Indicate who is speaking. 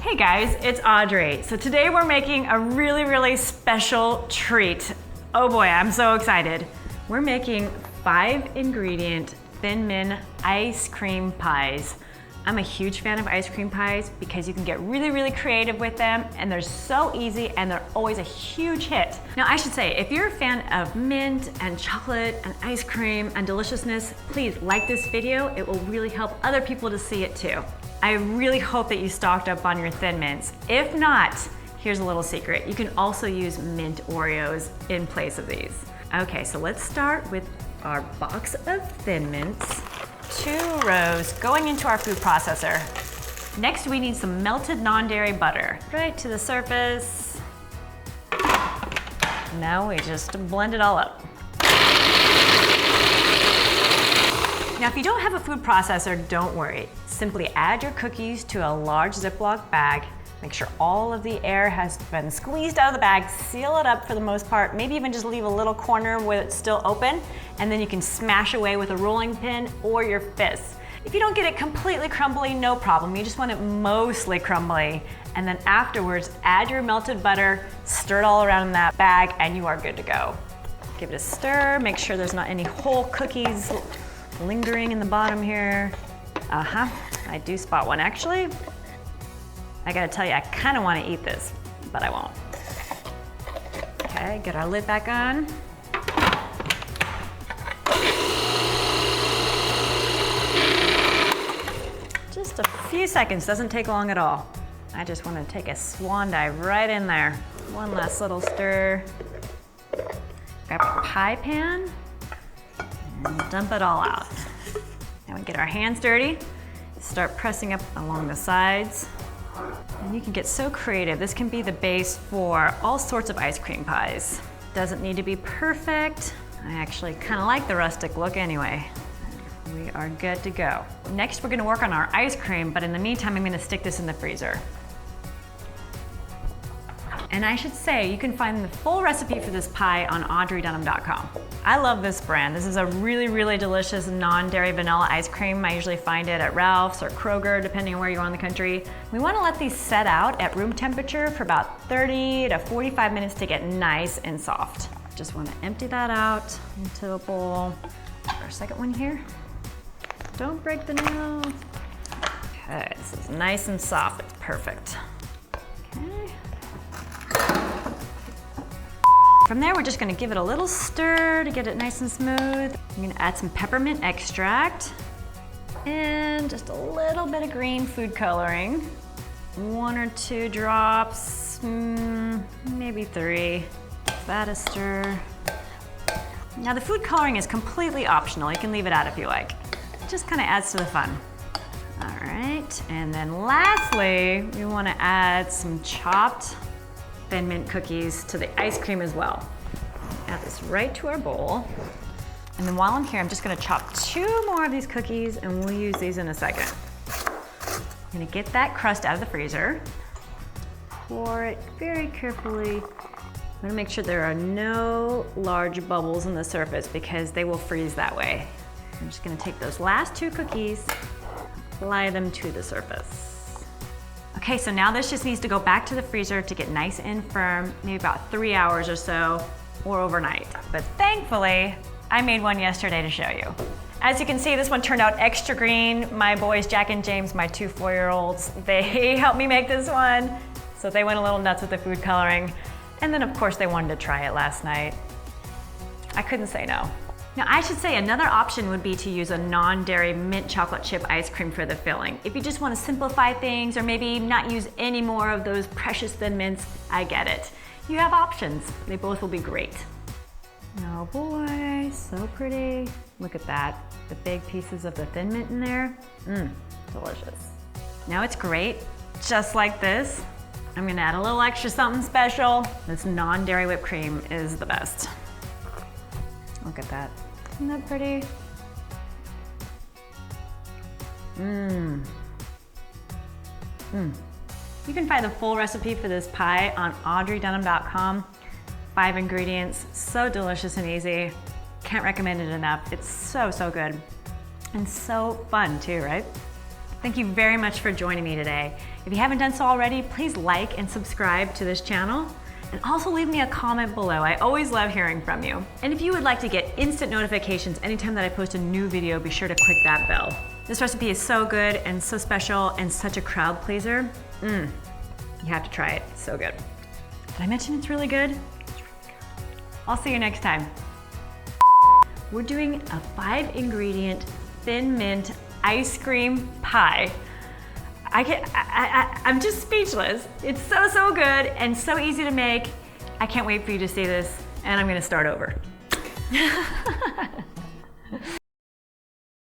Speaker 1: Hey guys, it's Audrey. So today we're making a really special treat. Oh boy, I'm so excited. We're making 5-ingredient Thin Mint ice cream pies. I'm a huge fan of ice cream pies because you can get really creative with them, and they're so easy and they're always a huge hit. Now I should say, if you're a fan of mint and chocolate and ice cream and deliciousness, please like this video. It will really help other people to see it too. I really hope that you stocked up on your Thin Mints. If not, here's a little secret. You can also use Mint Oreos in place of these. Okay, so let's start with our box of Thin Mints. 2 rows going into our food processor. Next, we need some melted non-dairy butter. Right to the surface. Now we just blend it all up. Now, if you don't have a food processor, don't worry. Simply add your cookies to a large Ziploc bag. Make sure all of the air has been squeezed out of the bag. Seal it up for the most part. Maybe even just leave a little corner where it's still open, and then you can smash away with a rolling pin or your fist. If you don't get it completely crumbly, no problem. You just want it mostly crumbly. And then afterwards, add your melted butter, stir it all around in that bag, and you are good to go. Give it a stir. Make sure there's not any whole cookies lingering in the bottom here. I do spot one actually. I gotta tell you, I kinda wanna eat this, but I won't. Okay, get our lid back on. Just a few seconds, doesn't take long at all. I just wanna take a swan dive right in there. One last little stir. Grab a pie pan and dump it all out. Now we get our hands dirty. Start pressing up along the sides. And you can get so creative. This can be the base for all sorts of ice cream pies. Doesn't need to be perfect. I actually kind of like the rustic look anyway. We are good to go. Next, we're gonna work on our ice cream, but in the meantime, I'm gonna stick this in the freezer. And I should say, you can find the full recipe for this pie on audreydunham.com. I love this brand. This is a really delicious non-dairy vanilla ice cream. I usually find it at Ralph's or Kroger, depending on where you are in the country. We want to let these set out at room temperature for about 30 to 45 minutes to get nice and soft. Just want to empty that out into a bowl. Our second one here. Don't break the nail. Okay, this is nice and soft. It's perfect. Okay. From there, we're just gonna give it a little stir to get it nice and smooth. I'm gonna add some peppermint extract and just a little bit of green food coloring. 1 or 2 drops, maybe 3. Give that a stir. Now the food coloring is completely optional. You can leave it out if you like. It just kind of adds to the fun. All right, and then lastly, we wanna add some chopped Thin Mint cookies to the ice cream as well. Add this right to our bowl. And then while I'm here, I'm just gonna chop 2 more of these cookies, and we'll use these in a second. I'm gonna get that crust out of the freezer. Pour it very carefully. I'm gonna make sure there are no large bubbles in the surface because they will freeze that way. I'm just gonna take those last 2 cookies, apply them to the surface. Okay, so now this just needs to go back to the freezer to get nice and firm, maybe about 3 hours or so, or overnight. But thankfully, I made one yesterday to show you. As you can see, this one turned out extra green. My boys, Jack and James, my 2 4-year-olds, they helped me make this one. So they went a little nuts with the food coloring. And then of course they wanted to try it last night. I couldn't say no. Now I should say another option would be to use a non-dairy mint chocolate chip ice cream for the filling. If you just want to simplify things or maybe not use any more of those precious Thin Mints, I get it. You have options. They both will be great. Oh boy, so pretty. Look at that. The big pieces of the Thin Mint in there. Delicious. Now it's great, just like this. I'm gonna add a little extra something special. This non-dairy whipped cream is the best. Look at that. Isn't that pretty? You can find the full recipe for this pie on audreydunham.com. 5 ingredients, so delicious and easy. Can't recommend it enough. It's so good. And so fun too, right? Thank you very much for joining me today. If you haven't done so already, please like and subscribe to this channel. And also leave me a comment below. I always love hearing from you. And if you would like to get instant notifications anytime that I post a new video, be sure to click that bell. This recipe is so good and so special and such a crowd pleaser. You have to try it, it's so good. Did I mention it's really good? I'll see you next time. We're doing a 5-ingredient thin mint ice cream pie. I'm just speechless. It's so good and so easy to make. I can't wait for you to see this, and I'm gonna start over.